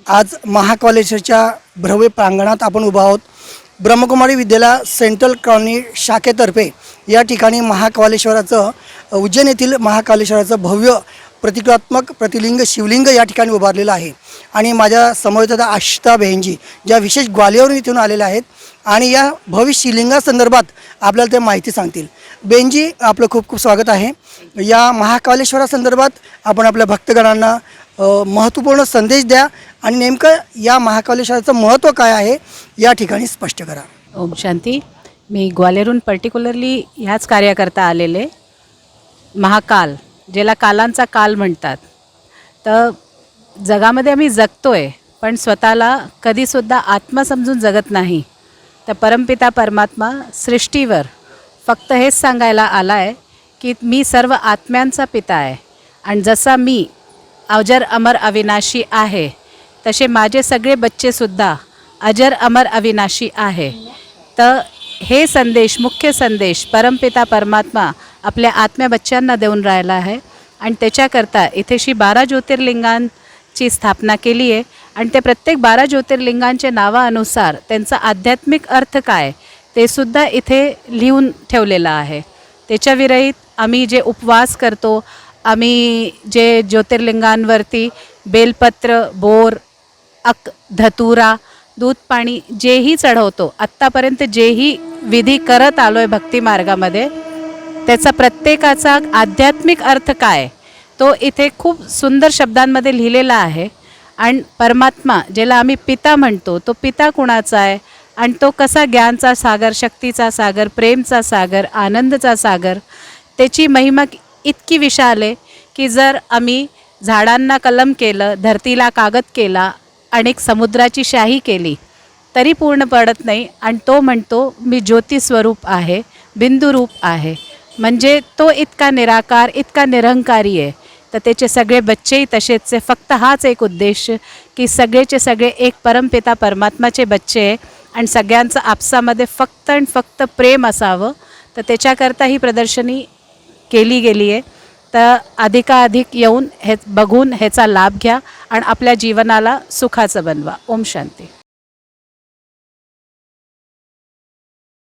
आज महाकॉलेजच्या भव्य प्रांगणात आपण उभा आहोत। ब्रह्मकुमारी विद्यालय सेंट्रल कॉलनी शाखेतर्फे या ठिकाणी महाकालेश्वराचं उज्जैन येथील महाकालेश्वराचं भव्य प्रतिकात्मक प्रतिलिंग शिवलिंग या ठिकाणी उभारलेलं आहे। आणि माझ्या समवेत आशिता बहनजी ज्या विशेष ग्वालियरहून इथून आलेल्या आहेत आणि या भव्य शिवलिंगासंदर्भात आपल्याला ते माहिती सांगतील। बहनजी, आपलं खूप खूप स्वागत आहे। या महाकालेश्वरासंदर्भात आपण आपल्या भक्तगणांना महत्त्वपूर्ण संदेश द्या आणि नेमकं या महाकालेश्वराचं महत्त्व काय आहे या ठिकाणी स्पष्ट करा। ओम शांती। मी ग्वालियरहून पर्टिक्युलरली ह्याच कार्याकरता आलेले। महाकाल, ज्याला कालांचा काल म्हणतात, तर जगामध्ये आम्ही जगतोय पण स्वतःला कधीसुद्धा आत्मा समजून जगत नाही। तर परमपिता परमात्मा सृष्टीवर फक्त हेच सांगायला आला आहे की मी सर्व आत्म्यांचा पिता आहे आणि जसा मी अजर अमर अविनाशी आहे तसे माझे सगळे बच्चेसुद्धा अजर अमर अविनाशी आहे। तर हे संदेश, मुख्य संदेश परमपिता परमात्मा आपल्या आत्म्या बच्चांना देऊन राहिला आहे आणि त्याच्याकरता इथेशी 12 ज्योतिर्लिंगांची स्थापना केली आहे आणि ते प्रत्येक 12 ज्योतिर्लिंगांच्या नावानुसार त्यांचा आध्यात्मिक अर्थ काय ते सुद्धा इथे लिहून ठेवलेलं आहे। त्याच्या विरहित आम्ही जे उपवास करतो, आम्ही जे ज्योतिर्लिंगांवरती बेलपत्र, बोर, धतुरा, दूध पाणी जेही चढवतो, आत्तापर्यंत जेही विधी करत आलो आहे भक्ती मार्गामध्ये, त्याचा प्रत्येकाचा आध्यात्मिक अर्थ काय तो इथे खूप सुंदर शब्दांमध्ये लिहिलेला आहे। आणि परमात्मा ज्याला आम्ही पिता म्हणतो, तो पिता कुणाचा आहे आणि तो कसा ज्ञानचा सागर, शक्तीचा सागर, प्रेमचा सागर, आनंदचा सागर, त्याची महिमा इतकी विशाल आहे की जर आम्ही झाडांना कलम केलं, धरतीला कागद केला, अनेक समुद्राची शाही केली तरी पूर्ण पडत नाही। आणि तो म्हणतो मी ज्योती स्वरूप आहे, बिंदुरूप आहे, म्हणजे तो इतका निराकार, इतका निरंकारी आहे। तर त्याचे सगळे बच्चेही तसेच आहे। फक्त हाच एक उद्देश की सगळेचे सगळे एक परमपिता परमात्माचे बच्चे आहे आणि सगळ्यांचं आपसामध्ये फक्त आणि फक्त प्रेम असावं। तर त्याच्याकरता ही प्रदर्शनी केली गेली आहे। तर अधिकाधिक येऊन हे बघून ह्याचा लाभ घ्या आणि आपल्या जीवनाला सुखाचं बनवा। ओम शांती।